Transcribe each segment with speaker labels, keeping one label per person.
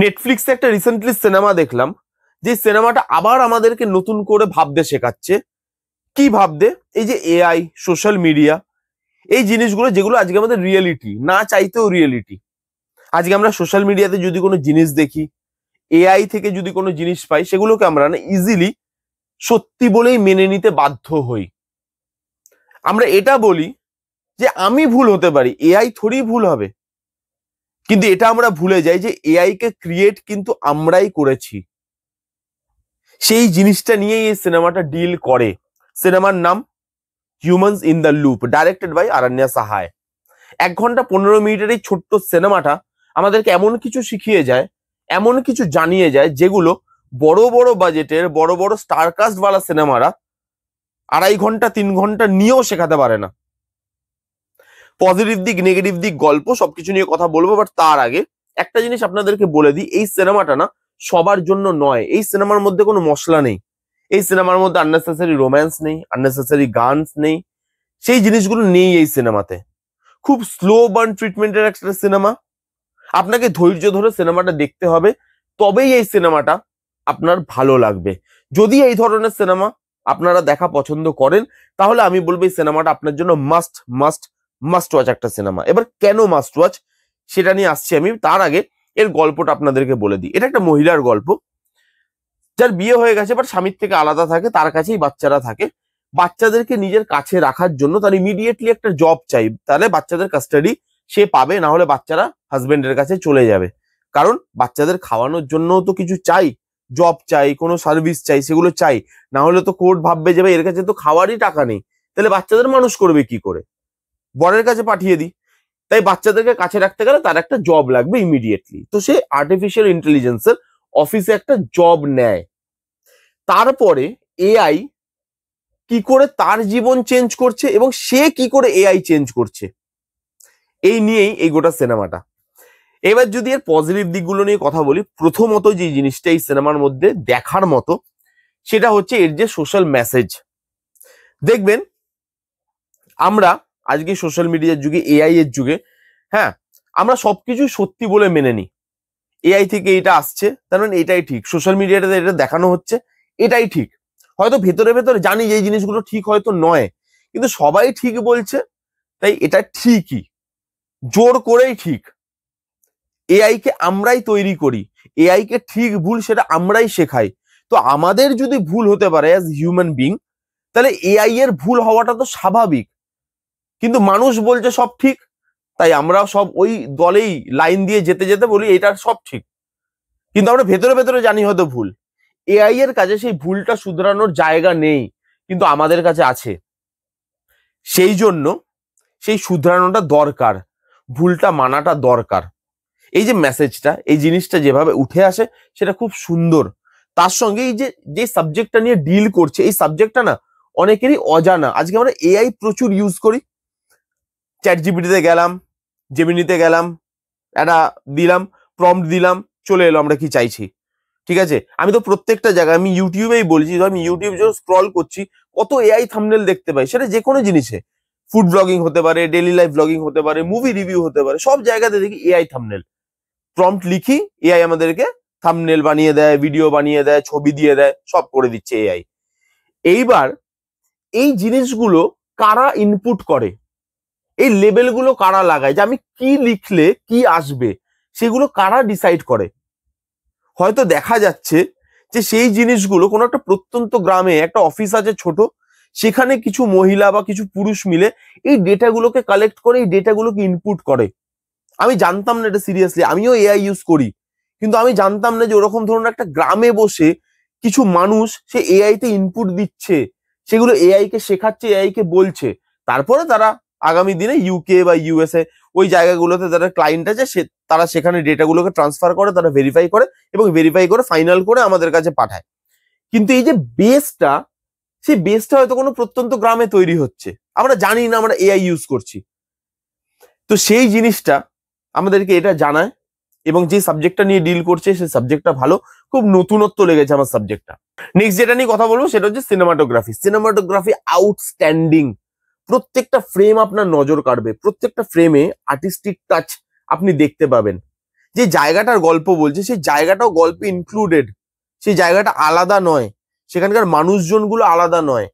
Speaker 1: নেটফ্লিক্সে একটা recently cinema দেখলাম, যে সিনেমাটা আবার আমাদেরকে নতুন করে ভাবতে শেখাচ্ছে। কি ভাবতে? এই যে এআই, সোশ্যাল মিডিয়া, এই জিনিসগুলো যেগুলো আজকে আমাদের রিয়েলিটি, না চাইতেও রিয়েলিটি। আজকে আমরা সোশ্যাল মিডিয়াতে যদি কোনো জিনিস দেখি, এআই থেকে যদি কোনো জিনিস পাই, সেগুলোকে আমরা না ইজিলি সত্যি বলেই মেনে নিতে বাধ্য হই। আমরা এটা বলি যে আমি ভুল হতে পারি, এআই থোড়ি ভুল হবে। কিন্তু এটা আমরা ভুলে যাই যে এআই কে ক্রিয়েট কিন্তু আমরাই করেছি। সেই জিনিসটা নিয়েই এই সিনেমাটা ডিল করে। সিনেমার নাম humans in the loop, directed by Aranya Sahay. 1 ঘন্টা 15 মিনিটের এই ছোট্ট সিনেমাটা আমাদেরকে এমন কিছু শিখিয়ে যায়, এমন কিছু জানিয়ে যায়, যেগুলো বড় বড় বাজেটের বড় বড় স্টারকাস্ট ওয়ালা সিনেমারা 2.5 ঘন্টা 3 ঘন্টা নিয়েও শেখাতে পারে না। পজিটিভ দিক, নেগেটিভ দিক, গল্প সবকিছু নিয়ে কথা বলবো, বাট তার আগে একটা জিনিস আপনাদেরকে বলে দিই, এই সিনেমাটা না সবার জন্য নয়। এই সিনেমার মধ্যে কোনো মশলা নেই, এই সিনেমার মধ্যে আননেসেসারি রোম্যান্স নেই, আননেসেসারি গানস নেই, সেই জিনিসগুলো নেই এই সিনেমাতে। খুব স্লো বার্ন ট্রিটমেন্টের একটা সিনেমা। আপনাকে ধৈর্য ধরে সিনেমাটা দেখতে হবে, তবেই এই সিনেমাটা আপনার ভালো লাগবে। যদি এই ধরনের সিনেমা আপনারা দেখা পছন্দ করেন, তাহলে আমি বলবো এই সিনেমাটা আপনার জন্য মাস্ট মাস্ট মাস্ট ওয়াচ একটা সিনেমা। এবার কেন মাস্ট ওয়াচ সেটা নিয়ে আসছি আমি, তার আগে এর গল্পটা আপনাদেরকে বলে দিই। এটা একটা মহিলার গল্প, যার বিয়ে হয়ে গেছে বাট স্বামীর থেকে আলাদা থাকে, তার কাছেই বাচ্চারা থাকে। বাচ্চাদেরকে নিজের কাছে রাখার জন্য তার ইমিডিয়েটলি একটা জব চাই, তাহলে বাচ্চাদের কাস্টাডি সে পাবে, না হলে বাচ্চারা হাজবেন্ডের কাছে চলে যাবে। কারণ বাচ্চাদের খাওয়ানোর জন্যও তো কিছু চাই, জব চাই, কোনো সার্ভিস চাই, সেগুলো চাই। না হলে তো কোর্ট ভাববে যাবে এর কাছে তো খাওয়ারই টাকা নেই, তাহলে বাচ্চাদের মানুষ করবে কি করে? বরের কাছে পাঠিয়ে দিই। তাই বাচ্চাদেরকে কাছে রাখতে গেলে তার একটা জব লাগবে ইমিডিয়েটলি, তো সে আর্টিফিশিয়াল ইন্টেলিজেন্সের অফিসে একটা জব নেয়। তারপরে এআই কি করে তার জীবন চেঞ্জ করছে এবং সে কি করে এআই চেঞ্জ করছে, এই নিয়েই এই গোটা সিনেমাটা। এবার যদি এর পজিটিভ দিকগুলো নিয়ে কথা বলি, প্রথমত যে জিনিসটা এই সিনেমার মধ্যে দেখার মতো, সেটা হচ্ছে এর যে সোশ্যাল মেসেজ। দেখবেন আমরা আজকে সোশ্যাল মিডিয়ার যুগে, এআই এর যুগে, হ্যাঁ, আমরা সবকিছু সত্যি বলে মেনে নিই। এআই থেকে এটা আসছে, তার মানে এটাই ঠিক। সোশ্যাল মিডিয়াতে এটা দেখানো হচ্ছে, এটাই ঠিক। হয়তো ভেতরে ভেতরে জানি যে এই জিনিসগুলো ঠিক হয়তো নয়, কিন্তু সবাই ঠিক বলছে, তাই এটা ঠিকই, জোর করেই ঠিক। এআই কে আমরাই তৈরি করি, এআই কে ঠিক ভুল সেটা আমরাই শেখাই। তো আমাদের যদি ভুল হতে পারে অ্যাজ হিউম্যান বিং, তাহলে এআই এর ভুল হওয়াটা তো স্বাভাবিক। কিন্তু মানুষ বলছে সব ঠিক, তাই আমরা সব ওই দলেই লাইন দিয়ে যেতে যেতে বলি এটা সব ঠিক, কিন্তু আমরা ভেতরে ভেতরে জানি হয়তো ভুল। এআই এর কাছে সেই ভুলটা শুধরানোর জায়গা নেই, কিন্তু আমাদের কাছে আছে। সেই জন্য সেই শুধরানোটা দরকার, ভুলটা মানাটা দরকার। এই যে মেসেজটা, এই জিনিসটা যেভাবে উঠে আসে সেটা খুব সুন্দর। তার সঙ্গে এই যে যে সাবজেক্টটা নিয়ে ডিল করছে, এই সাবজেক্টটা না অনেকেরই অজানা। আজকে আমরা এআই প্রচুর ইউজ করি, চ্যাট জিপিটিতে গেলাম, জেমিনিতে গেলাম, একটা দিলাম, প্রম্পট দিলাম, চলে এলো আমরা কি চাইছি। ঠিক আছে, আমি তো প্রত্যেকটা জায়গায়, আমি ইউটিউবেই বলছি, আমি ইউটিউব যখন স্ক্রল করছি কত এআই থাম্বনেল দেখতে পাই, সেটা যে কোনো জিনিসে, ফুড ব্লগিং হতে পারে, ডেইলি লাইফ ব্লগিং হতে পারে, মুভি রিভিউ হতে পারে, সব জায়গাতে দেখি এআই থাম্বনেল। প্রম্পট লিখি, এআই আমাদেরকে থাম্বনেল বানিয়ে দেয়, ভিডিও বানিয়ে দেয়, ছবি দিয়ে দেয়, সব করে দিচ্ছে এআই। এইবার এই জিনিসগুলো কারা ইনপুট করে, এই লেবেলগুলো কারা লাগায়, যে আমি কি লিখলে কি আসবে, সেগুলো কারা ডিসাইড করে? হয়তো দেখা যাচ্ছে যে সেই জিনিসগুলো কোনো একটা প্রত্যন্ত গ্রামে একটা অফিস আছে ছোট, সেখানে কিছু মহিলা বা কিছু পুরুষ মিলে এই ডেটাগুলোকে কালেক্ট করে, এই ডেটাগুলোকে ইনপুট করে। আমি জানতাম না এটা, সিরিয়াসলি আমিও এআই ইউজ করি, কিন্তু আমি জানতাম না যে ওরকম ধরনের একটা গ্রামে বসে কিছু মানুষ সে এআই তে ইনপুট দিচ্ছে, সেগুলো এআই কে শেখাচ্ছে, এআই কে বলছে। তারপরে তারা আগামী দিনে ইউকে বা ইউএসএ ওই জায়গাগুলোতে যারা ক্লায়েন্ট আছে, তারা সেখানে ডেটাগুলোকে ট্রান্সফার করে, তারা ভেরিফাই করে, এবং ভেরিফাই করে ফাইনাল করে আমাদের কাছে পাঠায়। কিন্তু এই যে বেসটা, সেই বেসটা হয়তো কোনো প্রত্যন্ত গ্রামে তৈরি হচ্ছে, আমরা জানি না, আমরা এআই ইউজ করছি। তো সেই জিনিসটা আমাদেরকে এটা জানায়, এবং যে সাবজেক্টটা নিয়ে ডিল করছে সেই সাবজেক্টটা ভালো, খুব নতুনত্ব লেগেছে আমার সাবজেক্টটা। নেক্সট যেটা নিয়ে কথা বলবো সেটা হচ্ছে সিনেমাটোগ্রাফি। সিনেমাটোগ্রাফি আউটস্ট্যান্ডিং, প্রত্যেকটা ফ্রেম আপনার নজর কাড়বে, প্রত্যেকটা ফ্রেমে আর্টিস্টিক টাচ আপনি দেখতে পাবেন। যে জায়গাটার গল্প বলছে সেই জায়গাটাও গল্পে ইনক্লুডেড, সেই জায়গাটা আলাদা নয়, সেখানকার মানুষজনগুলো আলাদা নয়,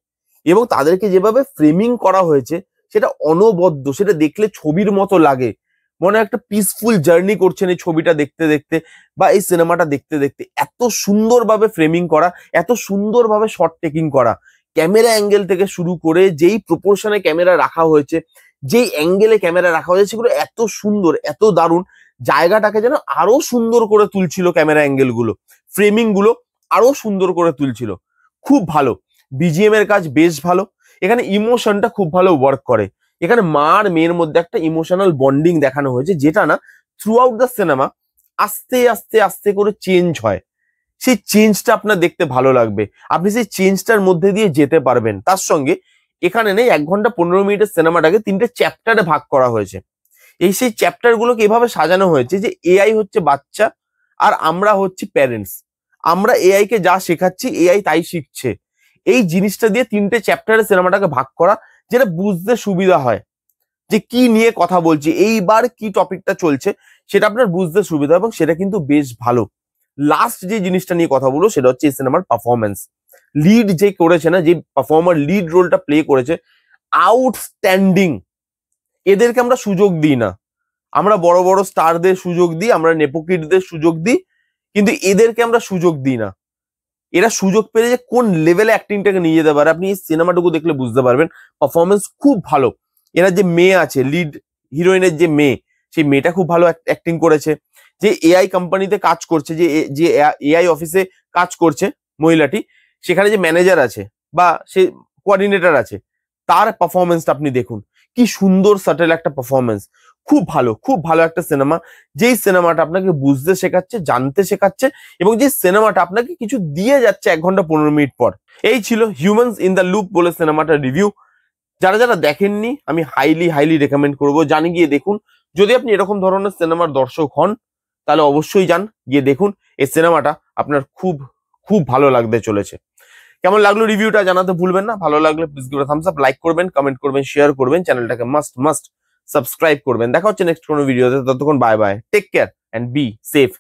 Speaker 1: এবং তাদেরকে যেভাবে ফ্রেমিং করা হয়েছে সেটা অনবদ্য, সেটা দেখলে ছবির মতো লাগে, মনে হয় একটা পিসফুল জার্নি করছেন এই ছবিটা দেখতে দেখতে বা এই সিনেমাটা দেখতে দেখতে। এত সুন্দরভাবে ফ্রেমিং করা, এত সুন্দরভাবে শট টেকিং করা, ক্যামেরা অ্যাঙ্গেল থেকে শুরু করে যেই প্রপোর্শনে ক্যামেরা রাখা হয়েছে, যেই অ্যাঙ্গেলে ক্যামেরা রাখা হয়েছে, সেগুলো এত সুন্দর, এত দারুণ, জায়গাটাকে যেন আরো সুন্দর করে তুলছিল ক্যামেরা অ্যাঙ্গেল গুলো, ফ্রেমিং গুলো আরো সুন্দর করে তুলছিল। খুব ভালো, বিজিএম এর কাজ বেশ ভালো, এখানে ইমোশনটা খুব ভালো ওয়ার্ক করে। এখানে মা আর মেয়ের মধ্যে একটা ইমোশনাল বন্ডিং দেখানো হয়েছে, যেটা না থ্রু আউট দ্য সিনেমা আস্তে আস্তে আস্তে করে চেঞ্জ হয়। সেই চেঞ্জটা আপনার দেখতে ভালো লাগবে, আপনি সেই চেঞ্জটার মধ্যে দিয়ে যেতে পারবেন। তার সঙ্গে এখানে নেই 1 ঘন্টা 15 মিনিটের সিনেমাটাকে 3টে চ্যাপ্টারে ভাগ করা হয়েছে। এই সেই চ্যাপ্টার গুলোকে এভাবে সাজানো হয়েছে যে এআই হচ্ছে বাচ্চা আর আমরা হচ্ছি প্যারেন্টস, আমরা এআই কে যা শেখাচ্ছি এআই তাই শিখছে। এই জিনিসটা দিয়ে 3টে চ্যাপ্টারে সিনেমাটাকে ভাগ করা, যেটা বুঝতে সুবিধা হয় যে কি নিয়ে কথা বলছি, এইবার কি টপিকটা চলছে সেটা আপনার বুঝতে সুবিধা, এবং সেটা কিন্তু বেশ ভালো। লাস্ট যে জিনিসটা নিয়ে কথা বলবো সেটা হচ্ছে এই সিনেমার পারফরমেন্স। লিড যে করেছে না, যে পারফর্মার লিড রোলটা প্লে করেছে, আউটস্ট্যান্ডিং। এদেরকে আমরা সুযোগ দিই না, আমরা বড় বড় স্টারদের সুযোগ দিই, আমরা নেপোকিডদের সুযোগ দিই, কিন্তু এদেরকে আমরা সুযোগ দিই না। এরা সুযোগ পেলে যে কোন লেভেলে অ্যাক্টিংটাকে নিয়ে যেতে পারে আপনি এই সিনেমাটুকু দেখলে বুঝতে পারবেন। পারফরমেন্স খুব ভালো। এরা যে মেয়ে আছে, লিড হিরোইনের যে মেয়ে, সেই মেয়েটা খুব ভালো অ্যাক্টিং করেছে। যে এআই কোম্পানিতে কাজ করছে, যে এআই অফিসে কাজ করছে মহিলাটি, সেখানে যে ম্যানেজার আছে বা সে কোঅর্ডিনেটর আছে, তার পারফরমেন্সটা আপনি দেখুন, কি সুন্দর সাটেল একটা পারফরমেন্স। খুব ভালো, খুব ভালো একটা সিনেমা, যেই সিনেমাটা আপনাকে বুঝতে শেখাচ্ছে, জানতে শেখাচ্ছে, এবং যে সিনেমাটা আপনাকে কিছু দিয়ে যাচ্ছে 1 ঘন্টা 15 মিনিট পর। এই ছিল হিউম্যানস ইন দ্য লুপ বলে সিনেমাটার রিভিউ। যারা যারা দেখেননি আমি হাইলি হাইলি রেকমেন্ড করবো, জানি গিয়ে দেখুন। যদি আপনি এরকম ধরনের সিনেমার দর্শক হন তাহলে অবশ্যই যান, গিয়ে দেখুন। এই সিনেমাটা আপনার খুব খুব ভালো লাগতে চলেছে। কেমন লাগলো রিভিউটা জানাতে ভুলবেন না। ভালো লাগলে please give a Thums up, like করবেন, কমেন্ট করবেন, শেয়ার করবেন, চ্যানেলটাকে মাস্ট মাস্ট সাবস্ক্রাইব করবেন। দেখা হচ্ছে নেক্সট কোনো ভিডিওতে, ততক্ষণ bye bye, take care and be safe.